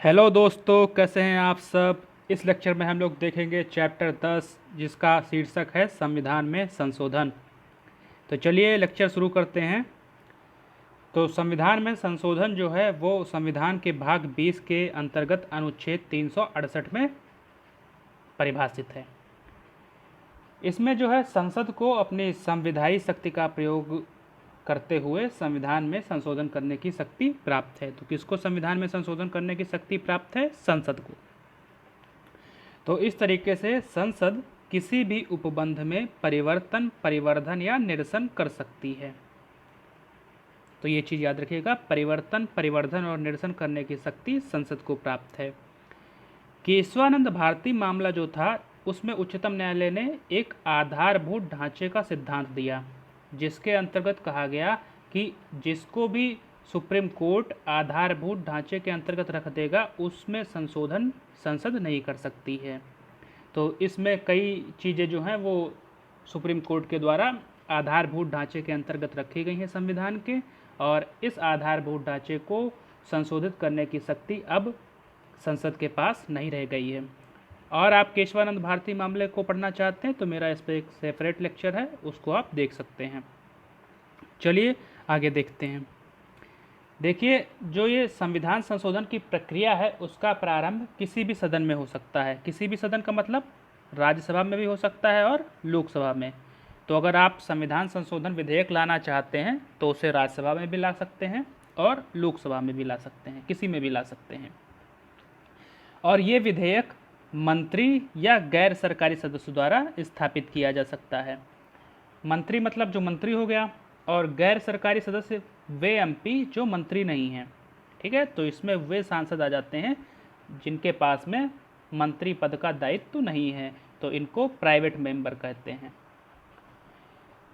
Hello दोस्तों, कैसे हैं आप सब। इस लेक्चर में हम लोग देखेंगे चैप्टर 10 जिसका शीर्षक है संविधान में संशोधन। तो चलिए लेक्चर शुरू करते हैं। तो संविधान में संशोधन जो है वो संविधान के भाग 20 के अंतर्गत अनुच्छेद 368 में परिभाषित है। इसमें जो है संसद को अपनी संविधायी शक्ति का प्रयोग करते हुए संविधान में संशोधन करने की शक्ति प्राप्त है। तो किसको संविधान में संशोधन करने की शक्ति प्राप्त है? संसद को। तो इस तरीके से संसद किसी भी उपबंध में परिवर्तन, परिवर्धन या निरसन कर सकती है। तो ये चीज़ याद रखिएगा, परिवर्तन, परिवर्धन और निरसन करने की शक्ति संसद को प्राप्त है। केशवानंद भारती मामला जो था उसमें उच्चतम न्यायालय ने एक आधारभूत ढांचे का सिद्धांत दिया, जिसके अंतर्गत कहा गया कि जिसको भी सुप्रीम कोर्ट आधारभूत ढांचे के अंतर्गत रख देगा उसमें संशोधन संसद नहीं कर सकती है। तो इसमें कई चीज़ें जो हैं वो सुप्रीम कोर्ट के द्वारा आधारभूत ढांचे के अंतर्गत रखी गई हैं संविधान के, और इस आधारभूत ढांचे को संशोधित करने की शक्ति अब संसद के पास नहीं रह गई है। और आप केशवानंद भारती मामले को पढ़ना चाहते हैं तो मेरा इस पर एक सेपरेट लेक्चर है, उसको आप देख सकते हैं। चलिए आगे देखते हैं। देखिए, जो ये संविधान संशोधन की प्रक्रिया है उसका प्रारंभ किसी भी सदन में हो सकता है। किसी भी सदन का मतलब राज्यसभा में भी हो सकता है और लोकसभा में। तो अगर आप संविधान संशोधन विधेयक लाना चाहते हैं तो उसे राज्यसभा में भी ला सकते हैं और लोकसभा में भी ला सकते हैं, किसी में भी ला सकते हैं। और ये विधेयक मंत्री या गैर सरकारी सदस्यों द्वारा स्थापित किया जा सकता है। मंत्री मतलब जो मंत्री हो गया, और गैर सरकारी सदस्य वे एमपी जो मंत्री नहीं हैं। ठीक है, तो इसमें वे सांसद आ जाते हैं जिनके पास में मंत्री पद का दायित्व नहीं है, तो इनको प्राइवेट मेंबर कहते हैं।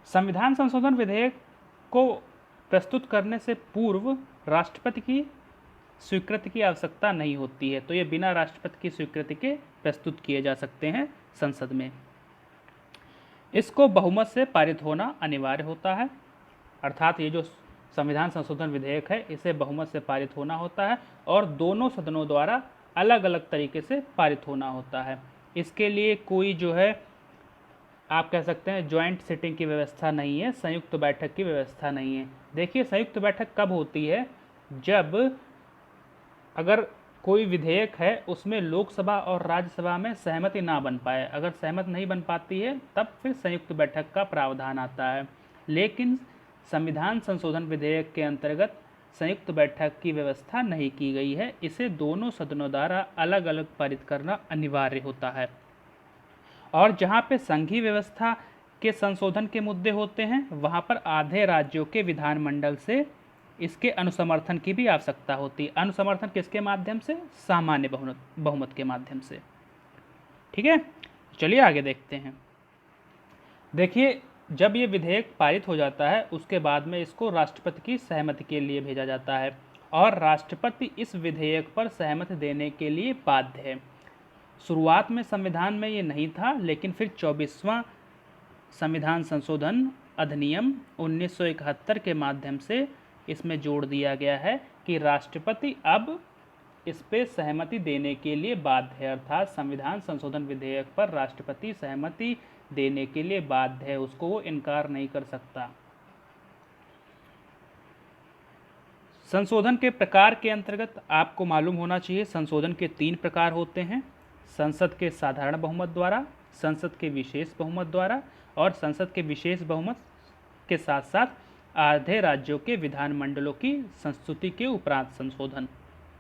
संविधान संशोधन विधेयक को प्रस्तुत करने से पूर्व राष्ट्रपति की स्वीकृति की आवश्यकता नहीं होती है। तो ये बिना राष्ट्रपति की स्वीकृति के प्रस्तुत किए जा सकते हैं संसद में। इसको बहुमत से पारित होना अनिवार्य होता है, अर्थात ये जो संविधान संशोधन विधेयक है इसे बहुमत से पारित होना होता है और दोनों सदनों द्वारा अलग अलग तरीके से पारित होना होता है। इसके लिए कोई जो है आप कह सकते हैं ज्वाइंट सिटिंग की व्यवस्था नहीं है, संयुक्त बैठक की व्यवस्था नहीं है। देखिए, संयुक्त बैठक कब होती है? जब अगर कोई विधेयक है उसमें लोकसभा और राज्यसभा में सहमति ना बन पाए, अगर सहमत नहीं बन पाती है तब फिर संयुक्त बैठक का प्रावधान आता है। लेकिन संविधान संशोधन विधेयक के अंतर्गत संयुक्त बैठक की व्यवस्था नहीं की गई है, इसे दोनों सदनों द्वारा अलग अलग पारित करना अनिवार्य होता है। और जहाँ पे संघीय व्यवस्था के संशोधन के मुद्दे होते हैं वहाँ पर आधे राज्यों के विधानमंडल से इसके अनुसमर्थन की भी आवश्यकता होती है। अनुसमर्थन किसके माध्यम से? सामान्य बहुमत के माध्यम से। ठीक है, चलिए आगे देखते हैं। देखिए, जब ये विधेयक पारित हो जाता है उसके बाद में इसको राष्ट्रपति की सहमति के लिए भेजा जाता है, और राष्ट्रपति इस विधेयक पर सहमति देने के लिए बाध्य है। शुरुआत में संविधान में ये नहीं था, लेकिन फिर 24वां संविधान संशोधन अधिनियम 1971 के माध्यम से इसमें जोड़ दिया गया है कि राष्ट्रपति अब इस पे सहमति देने के लिए बाध्य है, अर्थात संविधान संशोधन विधेयक पर राष्ट्रपति सहमति देने के लिए बाध्य है, उसको वो इनकार नहीं कर सकता। संशोधन के प्रकार के अंतर्गत आपको मालूम होना चाहिए संशोधन के 3 प्रकार होते हैं: संसद के साधारण बहुमत द्वारा, संसद के विशेष बहुमत द्वारा, और संसद के विशेष बहुमत के साथ साथ आधे राज्यों के विधानमंडलों की संस्तुति के उपरांत संशोधन।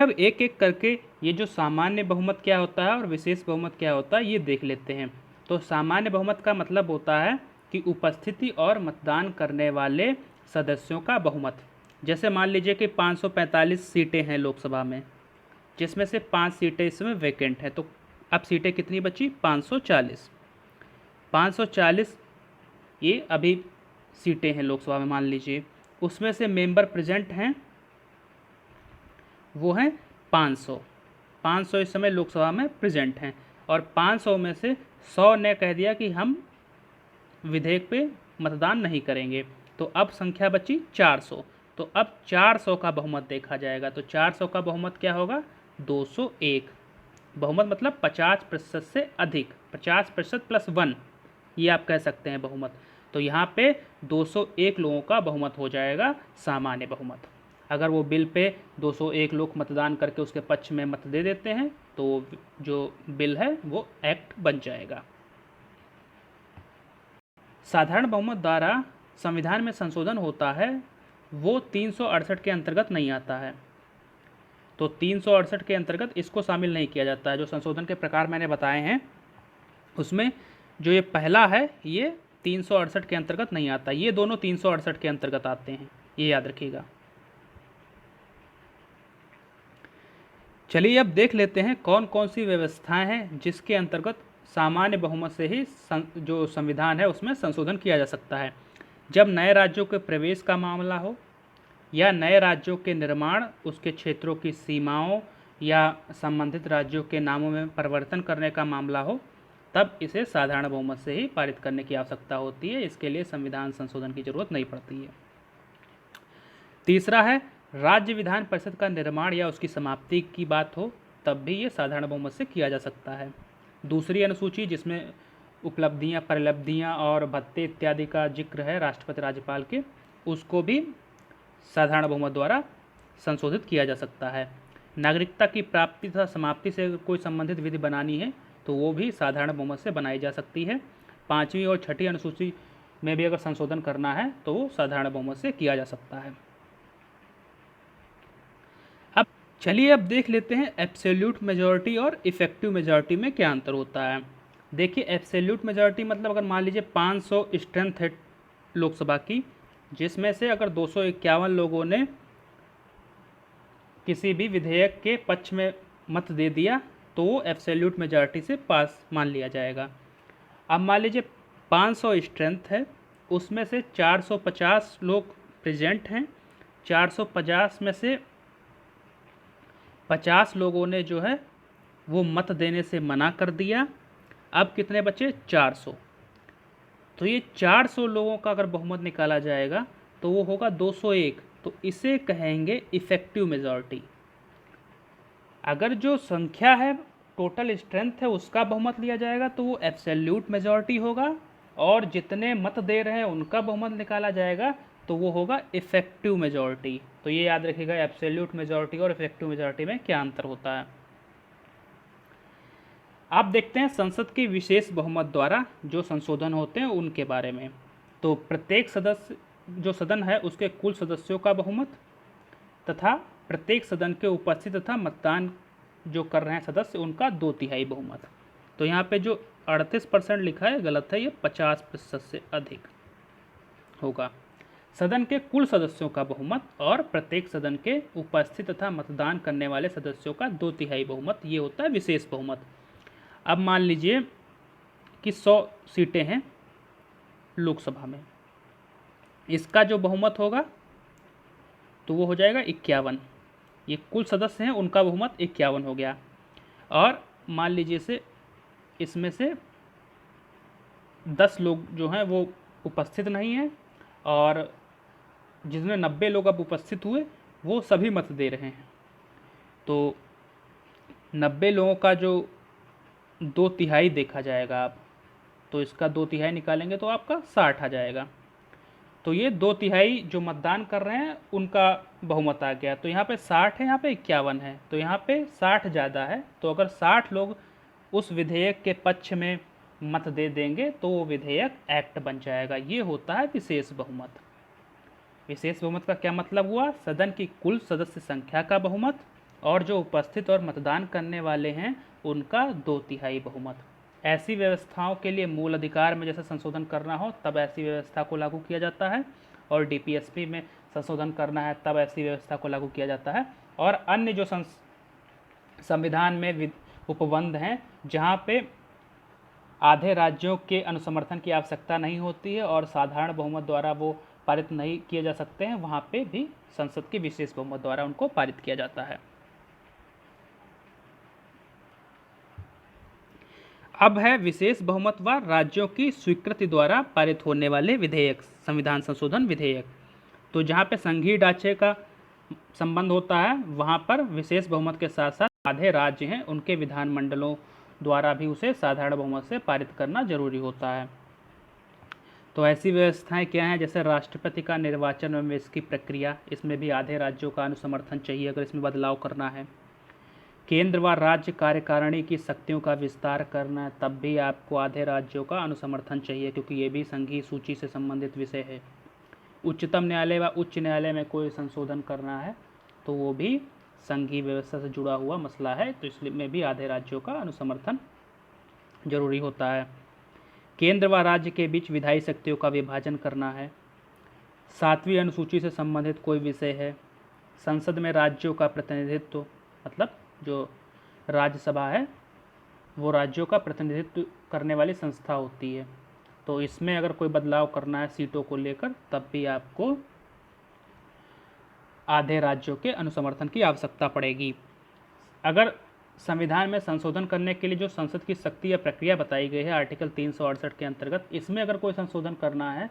अब एक एक करके ये जो सामान्य बहुमत क्या होता है और विशेष बहुमत क्या होता है ये देख लेते हैं। तो सामान्य बहुमत का मतलब होता है कि उपस्थिति और मतदान करने वाले सदस्यों का बहुमत। जैसे मान लीजिए कि 545 सीटें हैं लोकसभा में, जिसमें से 5 सीटें इसमें वैकेंट हैं, तो अब सीटें कितनी बची? 540। 540 ये अभी सीटें हैं लोकसभा में मान लीजिए, उसमें से मेंबर प्रेजेंट हैं वो हैं 500। 500 इस समय लोकसभा में प्रेजेंट हैं, और 500 में से 100 ने कह दिया कि हम विधेयक पे मतदान नहीं करेंगे, तो अब संख्या बची 400। तो अब 400 का बहुमत देखा जाएगा। तो 400 का बहुमत क्या होगा? 201। बहुमत मतलब 50% से अधिक, 50% प्लस 1, ये आप कह सकते हैं बहुमत। तो यहाँ पे 201 लोगों का बहुमत हो जाएगा सामान्य बहुमत। अगर वो बिल पे 201 लोग मतदान करके उसके पक्ष में मत दे देते हैं तो जो बिल है वो एक्ट बन जाएगा। साधारण बहुमत द्वारा संविधान में संशोधन होता है, वो 368 के अंतर्गत नहीं आता है। तो 368 के अंतर्गत इसको शामिल नहीं किया जाता है। जो संशोधन के प्रकार मैंने बताए हैं उसमें जो ये पहला है ये 368 के अंतर्गत नहीं आता, ये दोनों 368 के अंतर्गत आते हैं, ये याद रखिएगा। चलिए अब देख लेते हैं कौन कौन सी व्यवस्थाएं हैं जिसके अंतर्गत सामान्य बहुमत से ही जो संविधान है उसमें संशोधन किया जा सकता है। जब नए राज्यों के प्रवेश का मामला हो या नए राज्यों के निर्माण, उसके क्षेत्रों की सीमाओं या संबंधित राज्यों के नामों में परिवर्तन करने का मामला हो, तब इसे साधारण बहुमत से ही पारित करने की आवश्यकता होती है। इसके लिए संविधान संशोधन की जरूरत नहीं पड़ती है। तीसरा है राज्य विधान परिषद का निर्माण या उसकी समाप्ति की बात हो, तब भी ये साधारण बहुमत से किया जा सकता है। दूसरी अनुसूची जिसमें उपलब्धियां, परिलब्धियां और भत्ते इत्यादि का जिक्र है राष्ट्रपति राज्यपाल के, उसको भी साधारण बहुमत द्वारा संशोधित किया जा सकता है। नागरिकता की प्राप्ति तथा समाप्ति से कोई संबंधित विधि बनानी है तो वो भी साधारण बहुमत से बनाई जा सकती है। पाँचवीं और छठी अनुसूची में भी अगर संशोधन करना है तो वो साधारण बहुमत से किया जा सकता है। अब चलिए अब देख लेते हैं एब्सोल्यूट मेजॉरिटी और इफेक्टिव मेजॉरिटी में क्या अंतर होता है। देखिए एब्सोल्यूट मेजॉरिटी मतलब अगर मान लीजिए 500 स्ट्रेंथ है लोकसभा की, जिसमें से अगर 251 लोगों ने किसी भी विधेयक के पक्ष में मत दे दिया तो वो एब्सोल्यूट मेजॉरिटी से पास मान लिया जाएगा। अब मान लीजिए 500 स्ट्रेंथ है, उसमें से 450 लोग प्रेजेंट हैं, 450 में से 50 लोगों ने जो है वो मत देने से मना कर दिया। अब कितने बचे? 400। तो ये 400 लोगों का अगर बहुमत निकाला जाएगा तो वो होगा 201। तो इसे कहेंगे इफेक्टिव मेजॉरिटी। अगर जो संख्या है, टोटल स्ट्रेंथ है, उसका बहुमत लिया जाएगा तो वो एब्सोल्यूट मेजॉरिटी होगा, और जितने मत दे रहे हैं उनका बहुमत निकाला जाएगा तो वो होगा इफेक्टिव मेजॉरिटी। तो ये याद रखिएगा एब्सोल्यूट मेजॉरिटी और इफेक्टिव मेजॉरिटी में क्या अंतर होता है। आप देखते हैं संसद की विशेष बहुमत द्वारा जो संशोधन होते हैं उनके बारे में। तो प्रत्येक सदस्य जो सदन है उसके कुल सदस्यों का बहुमत तथा प्रत्येक सदन के उपस्थित तथा मतदान जो कर रहे हैं सदस्य उनका 2/3 बहुमत। तो यहाँ पे जो 38% लिखा है गलत है, ये 50% से अधिक होगा। सदन के कुल सदस्यों का बहुमत और प्रत्येक सदन के उपस्थित तथा मतदान करने वाले सदस्यों का 2/3 बहुमत, ये होता है विशेष बहुमत। अब मान लीजिए कि 100 सीटें हैं लोकसभा में, इसका जो बहुमत होगा तो वो हो जाएगा 51। ये कुल सदस्य हैं उनका बहुमत 51 हो गया। और मान लीजिए से इसमें से 10 लोग जो हैं वो उपस्थित नहीं हैं, और जिसमें 90 लोग अब उपस्थित हुए वो सभी मत दे रहे हैं। तो 90 लोगों का जो 2/3 देखा जाएगा आप, तो इसका 2/3 निकालेंगे तो आपका 60 आ जाएगा। तो ये 2/3 जो मतदान कर रहे हैं उनका बहुमत आ गया। तो यहाँ पे 60 है, यहाँ पे 51 है, तो यहाँ पे 60 ज़्यादा है। तो अगर 60 लोग उस विधेयक के पक्ष में मत दे देंगे तो वो विधेयक एक्ट बन जाएगा। ये होता है विशेष बहुमत। विशेष बहुमत का क्या मतलब हुआ? सदन की कुल सदस्य संख्या का बहुमत और जो उपस्थित और मतदान करने वाले हैं उनका 2/3 बहुमत। ऐसी व्यवस्थाओं के लिए मूल अधिकार में जैसे संशोधन करना हो तब ऐसी व्यवस्था को लागू किया जाता है, और डीपीएसपी में संशोधन करना है तब ऐसी व्यवस्था को लागू किया जाता है। और अन्य जो संविधान में उपबंध हैं जहाँ पे आधे राज्यों के अनुसमर्थन की आवश्यकता नहीं होती है और साधारण बहुमत द्वारा वो पारित नहीं किए जा सकते हैं, वहाँ पे भी संसद की विशेष बहुमत द्वारा उनको पारित किया जाता है। अब है विशेष बहुमत व राज्यों की स्वीकृति द्वारा पारित होने वाले विधेयक, संविधान संशोधन विधेयक। तो जहाँ पे संघीय ढांचे का संबंध होता है वहाँ पर विशेष बहुमत के साथ साथ आधे राज्य हैं उनके विधानमंडलों द्वारा भी उसे साधारण बहुमत से पारित करना जरूरी होता है। तो ऐसी व्यवस्थाएं क्या हैं, जैसे राष्ट्रपति का निर्वाचन में इसकी प्रक्रिया, इसमें भी आधे राज्यों का अनुसमर्थन चाहिए अगर इसमें बदलाव करना है। केंद्र व राज्य कार्यकारिणी की शक्तियों का विस्तार करना है, तब भी आपको आधे राज्यों का अनुसमर्थन चाहिए, क्योंकि ये भी संघीय सूची से संबंधित विषय है। उच्चतम न्यायालय व उच्च न्यायालय में कोई संशोधन करना है तो वो भी संघीय व्यवस्था से जुड़ा हुआ मसला है, तो इसलिए में भी आधे राज्यों का अनुसमर्थन जरूरी होता है। केंद्र व राज्य के बीच विधायी शक्तियों का विभाजन करना है। 7वीं अनुसूची से संबंधित कोई विषय है। संसद में राज्यों का प्रतिनिधित्व, मतलब जो राज्यसभा है वो राज्यों का प्रतिनिधित्व करने वाली संस्था होती है, तो इसमें अगर कोई बदलाव करना है सीटों को लेकर, तब भी आपको आधे राज्यों के अनुसमर्थन की आवश्यकता पड़ेगी। अगर संविधान में संशोधन करने के लिए जो संसद की शक्ति या प्रक्रिया बताई गई है आर्टिकल 368 के अंतर्गत, इसमें अगर कोई संशोधन करना है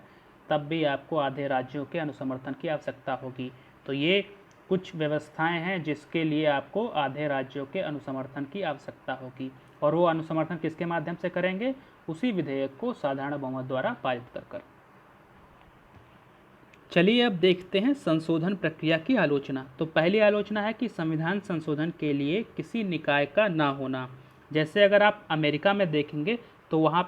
तब भी आपको आधे राज्यों के अनुसमर्थन की आवश्यकता होगी। तो ये कुछ व्यवस्थाएं हैं जिसके लिए आपको आधे राज्यों के अनुसमर्थन की आवश्यकता होगी, और वो अनुसमर्थन किसके माध्यम से करेंगे, उसी विधेयक को साधारण बहुमत द्वारा पारित कर। चलिए अब देखते हैं संशोधन प्रक्रिया की आलोचना। तो पहली आलोचना है कि संविधान संशोधन के लिए किसी निकाय का ना होना। जैसे अगर आप अमेरिका में देखेंगे तो वहाँ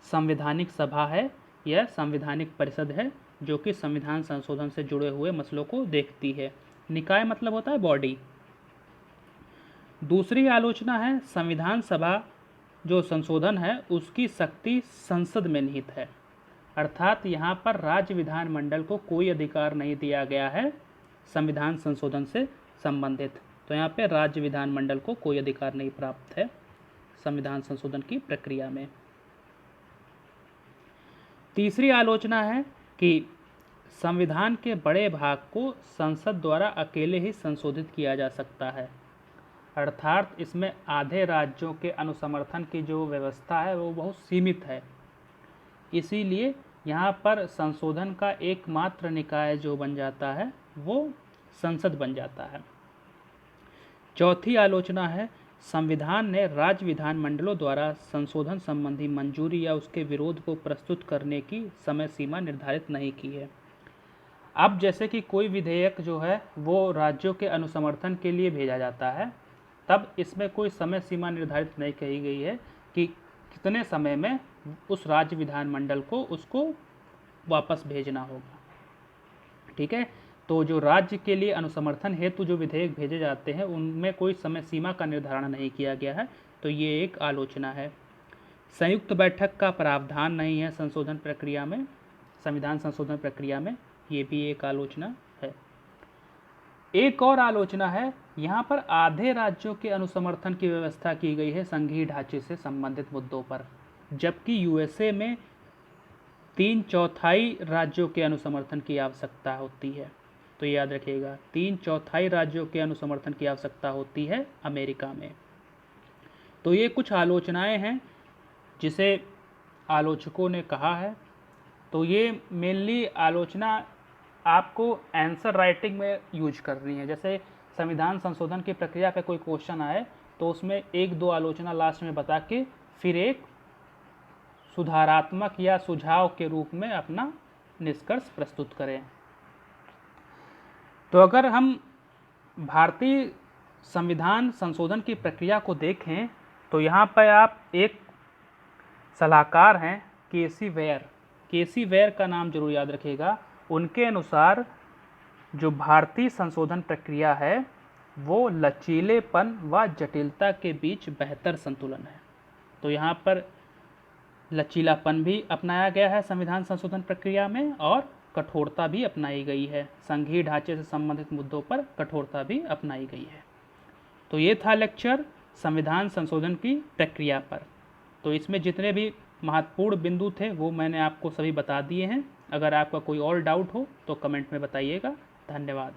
संवैधानिक सभा है या संवैधानिक परिषद है जो कि संविधान संशोधन से जुड़े हुए मसलों को देखती है। निकाय मतलब होता है बॉडी। दूसरी आलोचना है संविधान सभा जो संशोधन है उसकी शक्ति संसद में निहित है, अर्थात यहाँ पर राज्य विधानमंडल को कोई अधिकार नहीं दिया गया है संविधान संशोधन से संबंधित। तो यहाँ पे राज्य विधानमंडल को कोई अधिकार नहीं प्राप्त है संविधान संशोधन की प्रक्रिया में। तीसरी आलोचना है कि संविधान के बड़े भाग को संसद द्वारा अकेले ही संशोधित किया जा सकता है, अर्थात इसमें आधे राज्यों के अनुसमर्थन की जो व्यवस्था है वो बहुत सीमित है, इसीलिए यहाँ पर संशोधन का एकमात्र निकाय जो बन जाता है वो संसद बन जाता है। चौथी आलोचना है संविधान ने राज्य विधानमंडलों द्वारा संशोधन संबंधी मंजूरी या उसके विरोध को प्रस्तुत करने की समय सीमा निर्धारित नहीं की है। अब जैसे कि कोई विधेयक जो है वो राज्यों के अनुसमर्थन के लिए भेजा जाता है, तब इसमें कोई समय सीमा निर्धारित नहीं कही गई है कि कितने समय में उस राज्य विधानमंडल को उसको वापस भेजना होगा। ठीक है, तो जो राज्य के लिए अनुसमर्थन हेतु जो विधेयक भेजे जाते हैं उनमें कोई समय सीमा का निर्धारण नहीं किया गया है, तो ये एक आलोचना है। संयुक्त बैठक का प्रावधान नहीं है संशोधन प्रक्रिया में, संविधान संशोधन प्रक्रिया में, ये भी एक आलोचना है। एक और आलोचना है, यहाँ पर आधे राज्यों के अनुसमर्थन की व्यवस्था की गई है संघीय ढांचे से संबंधित मुद्दों पर, जबकि यूएसए में 3/4 राज्यों के अनुसमर्थन की आवश्यकता होती है। तो याद रखिएगा 3/4 राज्यों के अनुसमर्थन की आवश्यकता होती है अमेरिका में। तो ये कुछ आलोचनाएं हैं जिसे आलोचकों ने कहा है। तो ये मेनली आलोचना आपको आंसर राइटिंग में यूज करनी है। जैसे संविधान संशोधन की प्रक्रिया पे कोई क्वेश्चन आए तो उसमें 1-2 आलोचना लास्ट में बता के फिर एक सुधारात्मक या सुझाव के रूप में अपना निष्कर्ष प्रस्तुत करें। तो अगर हम भारतीय संविधान संशोधन की प्रक्रिया को देखें तो यहाँ पर आप एक सलाहकार हैं केसी वेयर का नाम जरूर याद रखिएगा। उनके अनुसार जो भारतीय संशोधन प्रक्रिया है वो लचीलेपन व जटिलता के बीच बेहतर संतुलन है। तो यहाँ पर लचीलापन भी अपनाया गया है संविधान संशोधन प्रक्रिया में और कठोरता भी अपनाई गई है, संघीय ढांचे से संबंधित मुद्दों पर कठोरता भी अपनाई गई है। तो ये था लेक्चर संविधान संशोधन की प्रक्रिया पर। तो इसमें जितने भी महत्वपूर्ण बिंदु थे वो मैंने आपको सभी बता दिए हैं। अगर आपका कोई और डाउट हो तो कमेंट में बताइएगा। धन्यवाद।